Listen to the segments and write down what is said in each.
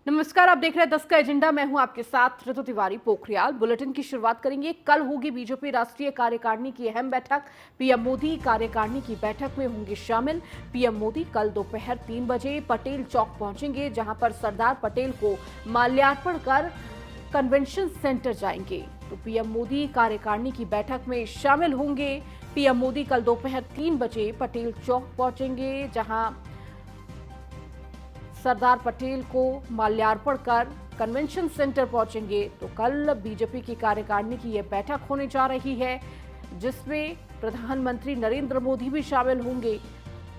नमस्कार, आप देख रहे हैं 10 का एजेंडा। मैं हूं आपके साथ ऋतु तिवारी पोखरियाल। बुलेटिन की शुरुआत करेंगे। कल होगी बीजेपी राष्ट्रीय कार्यकारिणी की अहम बैठक। पीएम मोदी कार्यकारिणी की बैठक में होंगे शामिल। पीएम मोदी कल दोपहर 3 बजे पटेल चौक पहुंचेंगे, जहां पर सरदार पटेल को माल्यार्पण कर कन्वेंशन सेंटर जाएंगे। तो पीएम मोदी कार्यकारिणी की बैठक में शामिल होंगे। पीएम मोदी कल दोपहर 3 बजे पटेल चौक पहुंचेंगे, जहां सरदार पटेल को माल्यार्पण कर कन्वेंशन सेंटर पहुंचेंगे। तो कल बीजेपी की कार्यकारिणी की यह बैठक होने जा रही है, जिसमें प्रधानमंत्री नरेंद्र मोदी भी शामिल होंगे।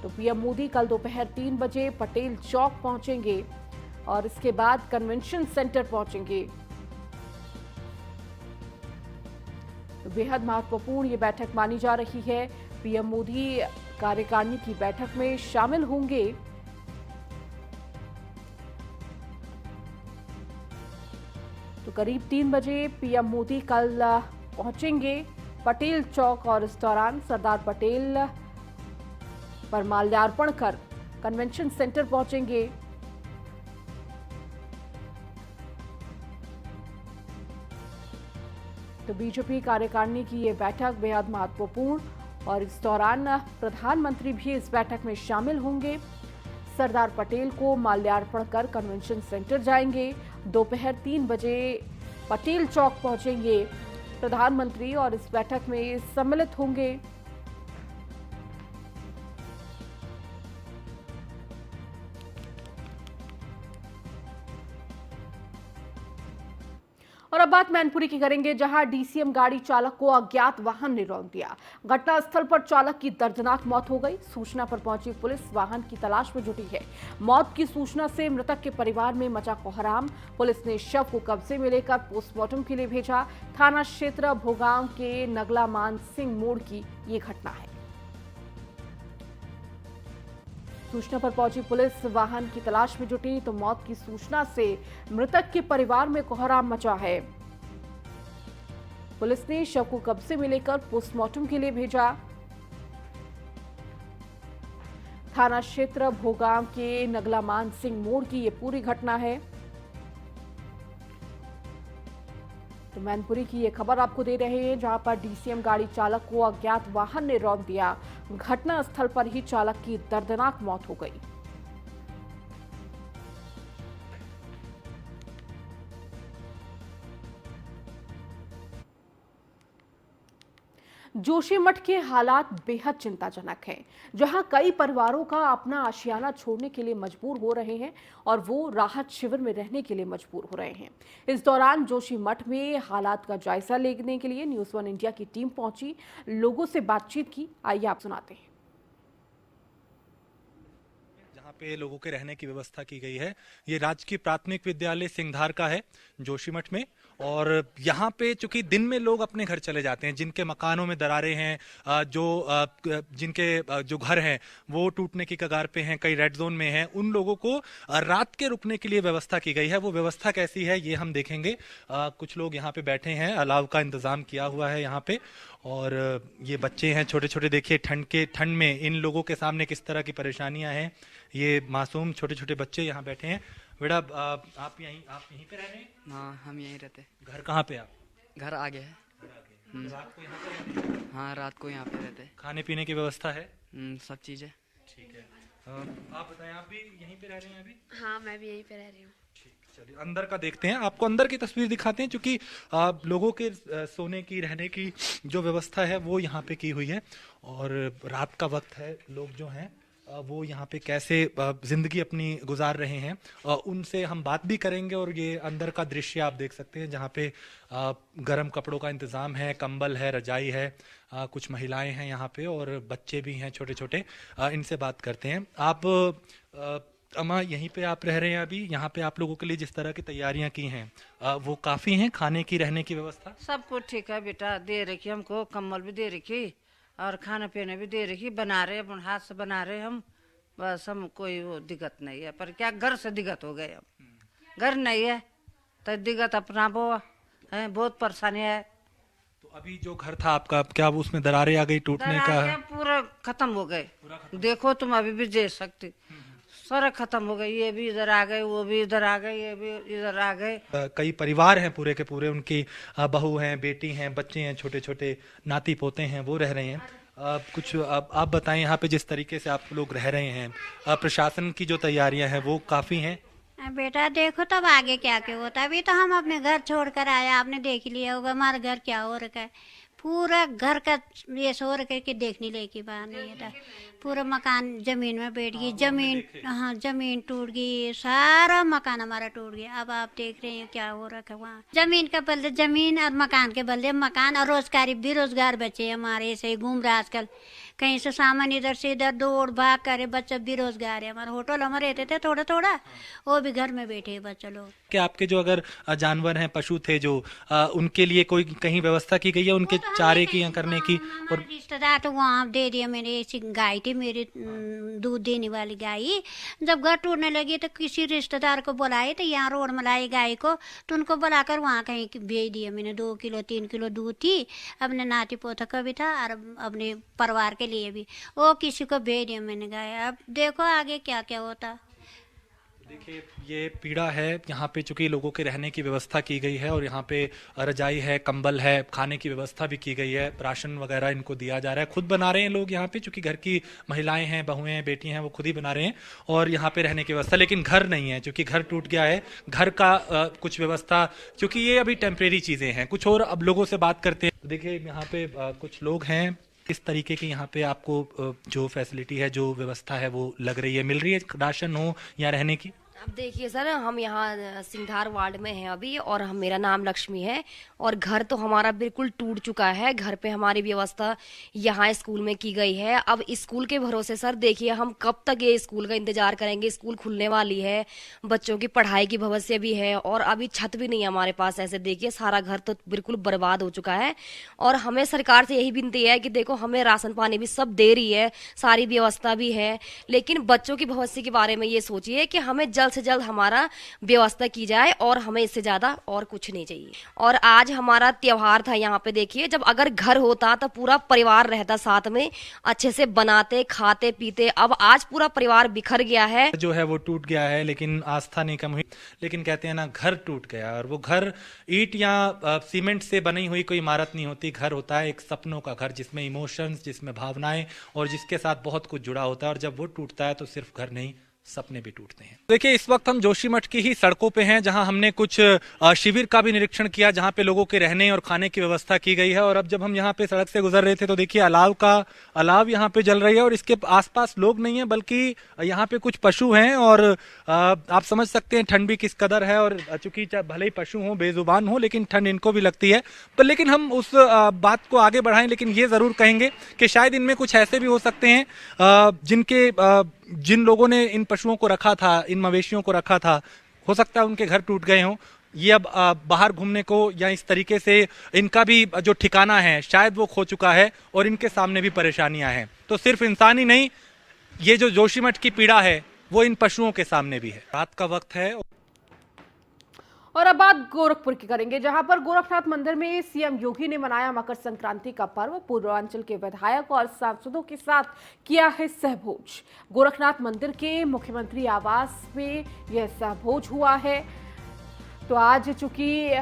तो पीएम मोदी कल दोपहर 3 बजे पटेल चौक पहुंचेंगे और इसके बाद कन्वेंशन सेंटर पहुंचेंगे। तो बेहद महत्वपूर्ण ये बैठक मानी जा रही है। पीएम मोदी कार्यकारिणी की बैठक में शामिल होंगे। तो करीब 3 बजे पीएम मोदी कल पहुंचेंगे पटेल चौक और इस दौरान सरदार पटेल पर माल्यार्पण कर कन्वेंशन सेंटर पहुंचेंगे। तो बीजेपी कार्यकारिणी की यह बैठक बेहद महत्वपूर्ण और इस दौरान प्रधानमंत्री भी इस बैठक में शामिल होंगे। सरदार पटेल को माल्यार्पण कर कन्वेंशन सेंटर जाएंगे। दोपहर 3 बजे पटेल चौक पहुंचेंगे प्रधानमंत्री और इस बैठक में सम्मिलित होंगे। और अब बात मैनपुरी की करेंगे, जहां डीसीएम गाड़ी चालक को अज्ञात वाहन ने रौंद दिया। घटनास्थल पर चालक की दर्दनाक मौत हो गई। सूचना पर पहुंची पुलिस वाहन की तलाश में जुटी है। मौत की सूचना से मृतक के परिवार में मचा कोहराम। पुलिस ने शव को कब्जे में लेकर पोस्टमार्टम के लिए भेजा। थाना क्षेत्र भोगांव के नगला मान सिंह मोड़ की ये घटना है। सूचना पर पहुंची पुलिस वाहन की तलाश में जुटी, तो मौत की सूचना से मृतक के परिवार में कोहराम मचा है। पुलिस ने शव को कब्जे में लेकर पोस्टमार्टम के लिए भेजा। थाना क्षेत्र भोगांव के नगला मान सिंह मोड़ की यह पूरी घटना है। तो मैनपुरी की ये खबर आपको दे रहे हैं, जहां पर डीसीएम गाड़ी चालक को अज्ञात वाहन ने रौंद दिया। घटनास्थल पर ही चालक की दर्दनाक मौत हो गई। जोशीमठ के हालात बेहद चिंताजनक हैं, जहां कई परिवारों का अपना आशियाना छोड़ने के लिए मजबूर हो रहे हैं और वो राहत शिविर में रहने के लिए मजबूर हो रहे हैं। इस दौरान जोशीमठ में हालात का जायजा लेने के लिए न्यूज़ वन इंडिया की टीम पहुंची, लोगों से बातचीत की। आइए आप सुनाते हैं। जहाँ पे लोगों के रहने की व्यवस्था की गई है, ये राजकीय प्राथमिक विद्यालय सिंघधार का है जोशीमठ में। और यहाँ पे चूंकि दिन में लोग अपने घर चले जाते हैं, जिनके मकानों में दरारें हैं, जिनके जो घर हैं वो टूटने की कगार पे हैं, कई रेड जोन में हैं, उन लोगों को रात के रुकने के लिए व्यवस्था की गई है। वो व्यवस्था कैसी है ये हम देखेंगे। कुछ लोग यहाँ पे बैठे हैं, अलाव का इंतजाम किया हुआ है यहाँ पे। और ये बच्चे हैं छोटे छोटे, देखिए ठंड में इन लोगों के सामने किस तरह की परेशानियां हैं। ये मासूम छोटे छोटे बच्चे यहाँ बैठे हैं। बेटा आप यहीं पे रह रहे हैं? हाँ, हम यहीं रहते। घर कहाँ पे आप? घर आगे है। रात को यहाँ पे रहते हैं? हाँ, रात को यहाँ पे रहते। खाने पीने की व्यवस्था है? सब चीज़ है। ठीक है। आप बताएं, आप भी यहीं पे रह रहे हैं अभी? हाँ, मैं भी यहीं पे रह रही हूँ। ठीक, चलिए अंदर का देखते हैं, आपको अंदर की तस्वीर दिखाते हैं, क्योंकि लोगों के सोने की रहने की जो व्यवस्था है वो यहाँ पे की हुई है। और रात का वक्त है, लोग जो हैं वो यहाँ पे कैसे जिंदगी अपनी गुजार रहे हैं उनसे हम बात भी करेंगे। और ये अंदर का दृश्य आप देख सकते हैं, जहाँ पे गर्म कपड़ों का इंतजाम है, कंबल है, रजाई है, कुछ महिलाएं हैं यहाँ पे और बच्चे भी हैं छोटे छोटे। इनसे बात करते हैं। आप अम्मा यहीं पे आप रह रहे हैं अभी? यहाँ पे आप लोगों के लिए जिस तरह की तैयारियां की हैं वो काफी हैं? खाने की रहने की व्यवस्था सब कुछ ठीक है बेटा, दे रखी हमको, कंबल भी दे रखी और खाने पीने भी दे रखी, बना रहे अपन हाथ से बना रहे हम। बस हम कोई वो दिक्कत नहीं है, पर क्या घर से दिक्कत हो गई। अब घर नहीं है तो दिक्कत अपना वो है, बहुत परेशानी है। तो अभी जो घर था आपका, क्या वो उसमें दरारें आ गई टूटने का? पूरा खत्म हो गए। देखो तुम अभी भी देख सकती, सड़क खत्म हो गई, ये भी इधर आ गए, वो भी इधर आ गए, ये भी इधर आ गए। कई परिवार हैं पूरे के पूरे, उनकी बहू हैं, बेटी हैं, बच्चे हैं, छोटे छोटे नाती पोते हैं, वो रह रहे हैं। कुछ आप बताएं यहाँ पे जिस तरीके से आप लोग रह रहे हैं, प्रशासन की जो तैयारियां हैं वो काफी हैं। बेटा देखो तब आगे क्या क्या होता है। अभी तो हम अपने घर छोड़कर आए, आपने देख लिया होगा हमारा घर क्या हो रखा है। पूरा घर का ये सो रखा है कि देखने लायक की बात नहीं है। पूरा मकान जमीन में बैठ गई, जमीन, हाँ जमीन टूट गई, सारा मकान हमारा टूट गया। अब आप देख रहे हैं क्या हो रखा है वहाँ। जमीन का बदले जमीन और मकान के बदले मकान, और रोजगारी बेरोजगार बच्चे हमारे ऐसे ही घूम रहे आजकल। कहीं से सामान इधर से इधर दौड़ भाग करे, बच्चे बेरोजगार है। हमारे होटल में रहते थे थोड़ा थोड़ा, वो भी घर में बैठे हैं बच्चे लोग। कि आपके जो अगर जानवर हैं, पशु थे जो, उनके लिए कोई कहीं व्यवस्था की गई है उनके चारे की या करने की? और रिश्तेदार तो वहाँ दे दिया। मेरी ऐसी गाय थी, मेरी दूध देने वाली गाय, जब घर टूटने लगी तो किसी रिश्तेदार को बुलाए, तो यहाँ रोड में लाई गाय को, तो उनको बुलाकर वहाँ कहीं भेज दिया मैंने। 2 किलो 3 किलो दूध थी, अपने नाती पोता का भी था और अपने परिवार के लिए भी, वो किसी को भेज दिया मैंने गाय। अब देखो आगे क्या क्या होता। देखिए ये पीड़ा है यहाँ पे, चूंकि लोगों के रहने की व्यवस्था की गई है और यहाँ पे रजाई है, कंबल है, खाने की व्यवस्था भी की गई है, राशन वगैरह इनको दिया जा रहा है, खुद बना रहे हैं लोग यहाँ पे, चूंकि घर की महिलाएं हैं, बहुएं हैं, बेटी हैं, वो खुद ही बना रहे हैं और यहाँ पे रहने की व्यवस्था। लेकिन घर नहीं है, क्योंकि घर टूट गया है। घर का कुछ व्यवस्था, क्योंकि ये अभी टेम्परेरी चीजें हैं। कुछ और अब लोगों से बात करते हैं। देखिए यहाँ पे कुछ लोग हैं, इस तरीके की यहाँ पे आपको जो फैसिलिटी है, जो व्यवस्था है वो लग रही है, मिल रही है, राशन हो या रहने की? अब देखिए सर, हम यहाँ सिंधार वार्ड में हैं अभी, और मेरा नाम लक्ष्मी है, और घर तो हमारा बिल्कुल टूट चुका है। घर पे हमारी व्यवस्था यहाँ स्कूल में की गई है। अब स्कूल के भरोसे सर देखिए हम कब तक ये स्कूल का इंतजार करेंगे। स्कूल खुलने वाली है, बच्चों की पढ़ाई की भविष्य भी है, और अभी छत भी नहीं है हमारे पास। ऐसे देखिए सारा घर तो बिल्कुल बर्बाद हो चुका है, और हमें सरकार से यही विनती है कि देखो हमें राशन पानी भी सब दे रही है, सारी व्यवस्था भी है, लेकिन बच्चों की भविष्य के बारे में ये सोचिए कि हमें जल्द से जल्द हमारा व्यवस्था की जाए, और हमें इससे ज्यादा और कुछ नहीं चाहिए। और आज हमारा त्योहार था यहाँ पे, देखिए जब अगर घर होता तो पूरा परिवार रहता साथ में, अच्छे से बनाते खाते पीते। अब आज पूरा परिवार बिखर गया है, जो है वो टूट गया है, लेकिन आस्था नहीं कम हुई। लेकिन कहते हैं ना, घर टूट गया, और वो घर ईंट या सीमेंट से बनी हुई कोई इमारत नहीं होती। घर होता है एक सपनों का घर, जिसमें इमोशंस, जिसमें भावनाएं और जिसके साथ बहुत कुछ जुड़ा होता है। और जब वो टूटता है तो सिर्फ घर नहीं, सपने भी टूटते हैं। देखिए इस वक्त हम जोशीमठ की ही सड़कों पे हैं, जहां हमने कुछ शिविर का भी निरीक्षण किया, जहां पे लोगों के रहने और खाने की व्यवस्था की गई है। और अब जब हम यहां पे सड़क से गुजर रहे थे तो देखिए अलाव यहां पे जल रही है, और इसके आसपास लोग नहीं है, बल्कि यहां पे कुछ पशु हैं। और आप समझ सकते हैं ठंड भी किस कदर है, और चूंकि भले ही पशु हों, बेजुबान हो, लेकिन ठंड इनको भी लगती है। पर लेकिन हम उस बात को आगे बढ़ाएं, लेकिन ये जरूर कहेंगे कि शायद इनमें कुछ ऐसे भी हो सकते हैं जिन लोगों ने इन पशुओं को रखा था, इन मवेशियों को रखा था, हो सकता है उनके घर टूट गए हों। ये अब बाहर घूमने को या इस तरीके से इनका भी जो ठिकाना है शायद वो खो चुका है, और इनके सामने भी परेशानियां हैं। तो सिर्फ इंसान ही नहीं, ये जो जोशीमठ की पीड़ा है वो इन पशुओं के सामने भी है। रात का वक्त है। और अब बात गोरखपुर की करेंगे, जहां पर गोरखनाथ मंदिर में सीएम योगी ने मनाया मकर संक्रांति का पर्व। पूर्वांचल के विधायक और सांसदों के साथ किया है सहभोज। गोरखनाथ मंदिर के मुख्यमंत्री आवास में यह सहभोज हुआ है। तो आज चूंकि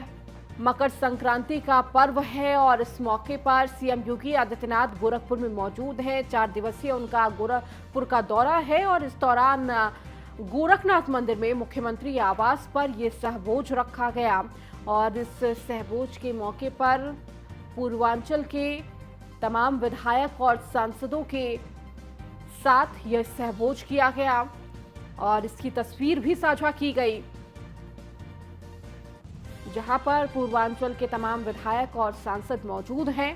मकर संक्रांति का पर्व है और इस मौके पर सीएम योगी आदित्यनाथ गोरखपुर में मौजूद हैं। 4 दिवसीय उनका गोरखपुर का दौरा है, और इस दौरान गोरखनाथ मंदिर में मुख्यमंत्री आवास पर यह सहभोज रखा गया। और इस सहभोज के मौके पर पूर्वांचल के तमाम विधायक और सांसदों के साथ यह सहभोज किया गया, और इसकी तस्वीर भी साझा की गई, जहां पर पूर्वांचल के तमाम विधायक और सांसद मौजूद हैं।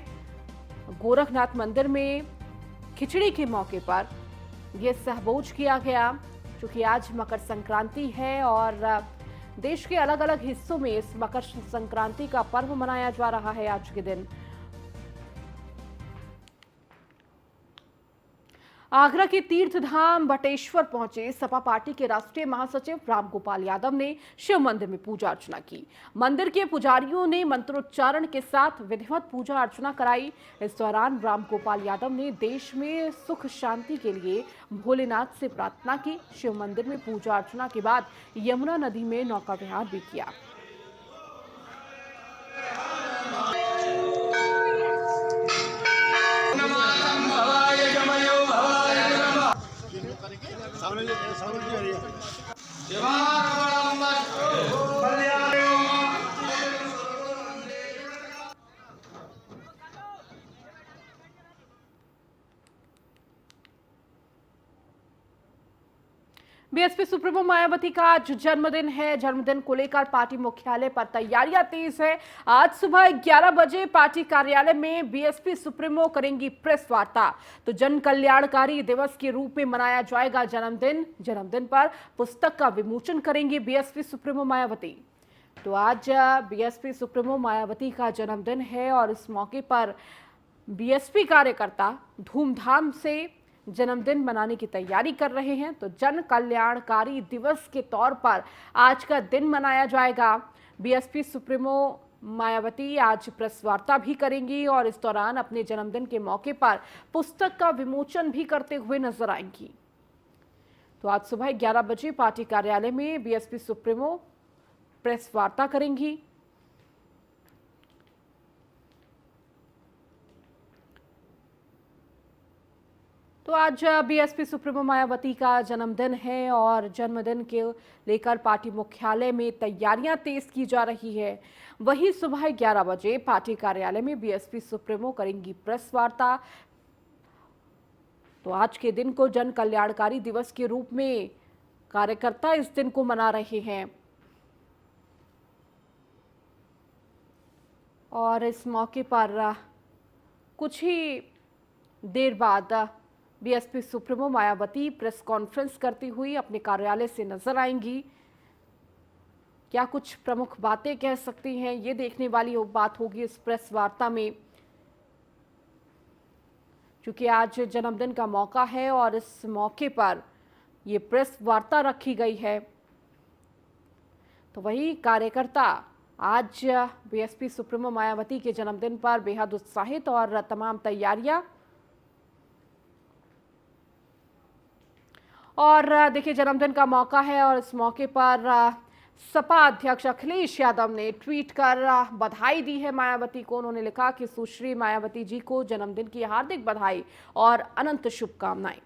गोरखनाथ मंदिर में खिचड़ी के मौके पर यह सहभोज किया गया, क्योंकि आज मकर संक्रांति है और देश के अलग अलग हिस्सों में इस मकर संक्रांति का पर्व मनाया जा रहा है आज के दिन। आगरा के तीर्थ धाम बटेश्वर पहुंचे सपा पार्टी के राष्ट्रीय महासचिव रामगोपाल यादव ने शिव मंदिर में पूजा अर्चना की। मंदिर के पुजारियों ने मंत्रोच्चारण के साथ विधिवत पूजा अर्चना कराई। इस दौरान रामगोपाल यादव ने देश में सुख शांति के लिए भोलेनाथ से प्रार्थना की। शिव मंदिर में पूजा अर्चना के बाद यमुना नदी में नौका विहार भी किया। बीएसपी सुप्रीमो मायावती का आज जन्मदिन है। जन्मदिन को लेकर पार्टी मुख्यालय पर तैयारियां तेज है। आज सुबह 11 बजे पार्टी कार्यालय में बीएसपी सुप्रीमो करेंगी प्रेस वार्ता। तो जन कल्याणकारी दिवस के रूप में मनाया जाएगा जन्मदिन। जन्मदिन पर पुस्तक का विमोचन करेंगी बीएसपी सुप्रीमो मायावती। तो आज बीएसपी सुप्रीमो मायावती का जन्मदिन है और इस मौके पर बीएसपी कार्यकर्ता धूमधाम से जन्मदिन मनाने की तैयारी कर रहे हैं। तो जन कल्याणकारी दिवस के तौर पर आज का दिन मनाया जाएगा। बीएसपी सुप्रीमो मायावती आज प्रेस वार्ता भी करेंगी और इस दौरान अपने जन्मदिन के मौके पर पुस्तक का विमोचन भी करते हुए नजर आएंगी। तो आज सुबह 11 बजे पार्टी कार्यालय में बीएसपी सुप्रीमो प्रेस वार्ता करेंगी। तो आज बीएसपी सुप्रीमो मायावती का जन्मदिन है और जन्मदिन के लेकर पार्टी मुख्यालय में तैयारियां तेज की जा रही है। वहीं सुबह 11 बजे पार्टी कार्यालय में बीएसपी सुप्रीमो करेंगी प्रेस वार्ता। तो आज के दिन को जन कल्याणकारी दिवस के रूप में कार्यकर्ता इस दिन को मना रहे हैं और इस मौके पर कुछ ही देर बाद BSP supremo Mayawati press conference करती हुई अपने कार्यालय से नजर आएंगी। क्या कुछ प्रमुख बातें कह सकती हैं, ये देखने वाली बात होगी इस प्रेस वार्ता में, क्योंकि आज जन्मदिन का मौका है और इस मौके पर ये प्रेस वार्ता रखी गई है। तो वही कार्यकर्ता आज बीएसपी सुप्रीमो मायावती के जन्मदिन पर बेहद उत्साहित और तमाम तैयारियां। और देखिए जन्मदिन का मौका है और इस मौके पर सपा अध्यक्ष अखिलेश यादव ने ट्वीट कर बधाई दी है मायावती को। उन्होंने लिखा कि सुश्री मायावती जी को जन्मदिन की हार्दिक बधाई और अनंत शुभकामनाएं।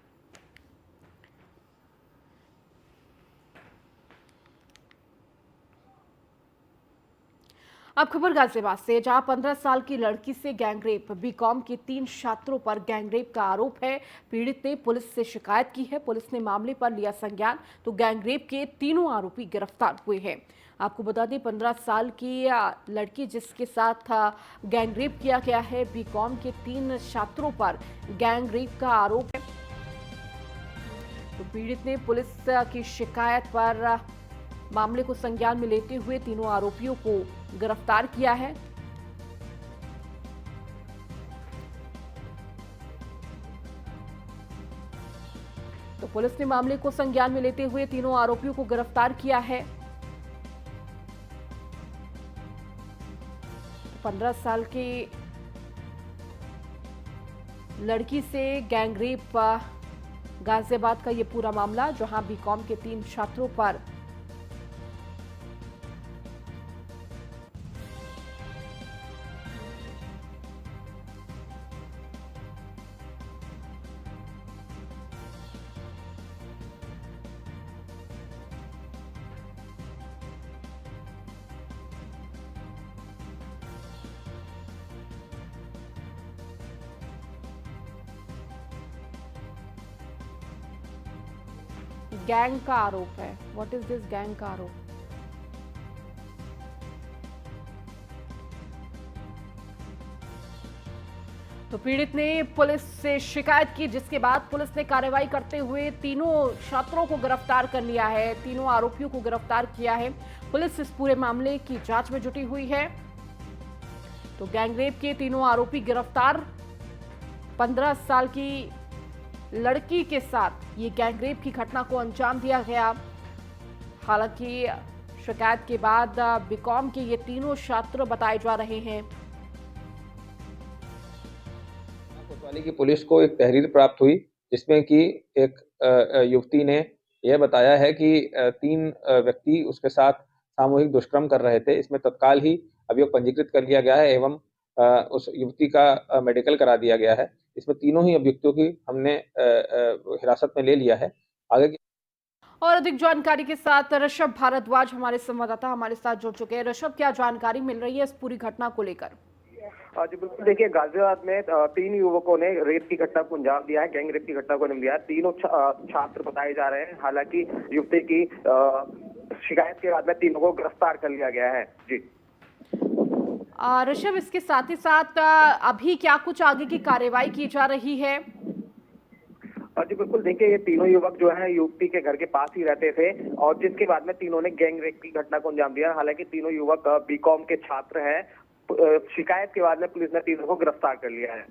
अब खबर गाजियाबाद से, जहां 15 साल की लड़की से गैंगरेप, बीकॉम के 3 छात्रों पर गैंगरेप का आरोप है। पीड़ित ने पुलिस से शिकायत की है। पुलिस ने मामले पर लिया संज्ञान। तो गैंगरेप के तीनों आरोपी गिरफ्तार हुए हैं। आपको बता दें 15 साल की लड़की जिसके साथ गैंगरेप किया गया है, बीकॉम के 3 छात्रों पर गैंगरेप का आरोप है। तो पीड़ित ने पुलिस की शिकायत पर मामले को संज्ञान में लेते हुए तीनों आरोपियों को गिरफ्तार किया है। तो पुलिस ने मामले को संज्ञान में लेते हुए तीनों आरोपियों को गिरफ्तार किया है। 15 साल की लड़की से गैंगरेप, गाजियाबाद का ये पूरा मामला, जहां बीकॉम के 3 छात्रों पर गैंग का आरोप है। व्हाट इज दिस गैंग का आरोप? तो पीड़ित ने पुलिस से शिकायत की, जिसके बाद पुलिस ने कार्रवाई करते हुए तीनों छात्रों को गिरफ्तार कर लिया है, तीनों आरोपियों को गिरफ्तार किया है। पुलिस इस पूरे मामले की जांच में जुटी हुई है। तो गैंगरेप के तीनों आरोपी गिरफ्तार। 15 साल की लड़की के साथ ये गैंगरेप की घटना को अंजाम दिया गया। हालांकि शिकायत के बाद बीकॉम के ये तीनों छात्र बताए जा रहे हैं। कोतवाली की पुलिस को एक तहरीर प्राप्त हुई जिसमें कि एक युवती ने यह बताया है कि 3 व्यक्ति उसके साथ सामूहिक दुष्कर्म कर रहे थे। इसमें तत्काल ही अभियोग पंजीकृत कर लिया गया है एवं उस युवती का मेडिकल करा दिया गया है। इसमें तीनों ही अभियुक्तों की हमने हिरासत में ले लिया है। आगे की और अधिक जानकारी के साथ ऋषभ भारद्वाज हमारे संवाददाता हमारे साथ जुड़ चुके हैं। ऋषभ, क्या जानकारी मिल रही है इस पूरी घटना को लेकर? जी बिल्कुल, देखिए गाजियाबाद में 3 युवकों ने रेप की घटना को अंजाम दिया है, गैंग रेप की घटना को अंजाम दिया है। तीनों छात्र बताए जा रहे हैं। हालांकि युवती की शिकायत के बाद में तीनों को गिरफ्तार कर लिया गया है। जी ऋषभ, इसके साथ ही साथ अभी क्या कुछ आगे की कार्रवाई की जा रही है? जी बिल्कुल, देखिए ये तीनों युवक जो है युवती के घर के पास ही रहते थे और जिसके बाद में तीनों ने गैंग रेप की घटना को अंजाम दिया। हालांकि तीनों युवक बीकॉम के छात्र हैं। शिकायत के बाद में पुलिस ने तीनों को गिरफ्तार कर लिया है।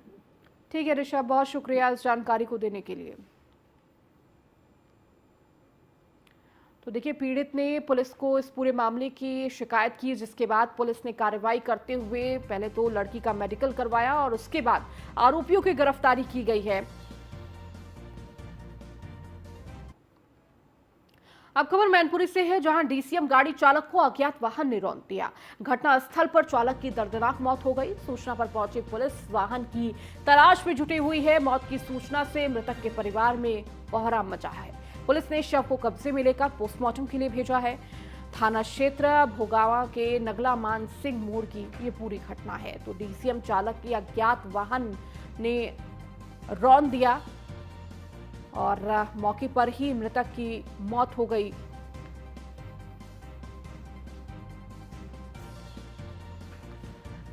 ठीक है ऋषभ, बहुत शुक्रिया इस जानकारी को देने के लिए। तो देखिए, पीड़ित ने पुलिस को इस पूरे मामले की शिकायत की, जिसके बाद पुलिस ने कार्रवाई करते हुए पहले तो लड़की का मेडिकल करवाया और उसके बाद आरोपियों की गिरफ्तारी की गई है। अब खबर मैनपुरी से है, जहां डीसीएम गाड़ी चालक को अज्ञात वाहन ने रौंद दिया। घटना स्थल पर चालक की दर्दनाक मौत हो गई। सूचना पर पहुंची पुलिस वाहन की तलाश में जुटी हुई है। मौत की सूचना से मृतक के परिवार में कोहराम मचा है। पुलिस ने शव को कब्जे में लेकर पोस्टमार्टम के लिए भेजा है। थाना क्षेत्र भोगावा के नगला मान सिंह मोड़ की ये पूरी घटना है। तो डीसीएम चालक की अज्ञात वाहन ने रौंद दिया और मौके पर ही मृतक की मौत हो गई।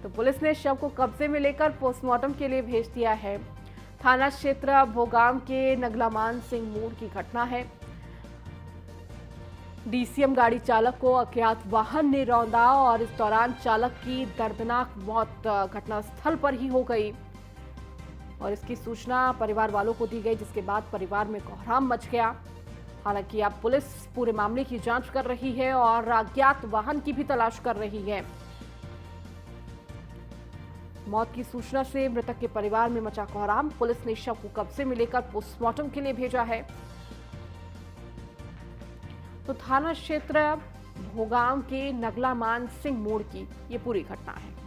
तो पुलिस ने शव को कब्जे में लेकर पोस्टमार्टम के लिए भेज दिया है। थाना क्षेत्र भोगाम के नगलामान सिंह मोड़ की घटना है। डीसीएम गाड़ी चालक को अज्ञात वाहन ने रौंदा और इस दौरान चालक की दर्दनाक मौत घटनास्थल पर ही हो गई और इसकी सूचना परिवार वालों को दी गई, जिसके बाद परिवार में कोहराम मच गया। हालांकि अब पुलिस पूरे मामले की जांच कर रही है और अज्ञात वाहन की भी तलाश कर रही है। मौत की सूचना से मृतक के परिवार में मचा कोहराम। पुलिस ने शव को कब्जे में लेकर पोस्टमार्टम के लिए भेजा है। तो थाना क्षेत्र भोगाम के नगलामान सिंह मोड़ की ये पूरी घटना है।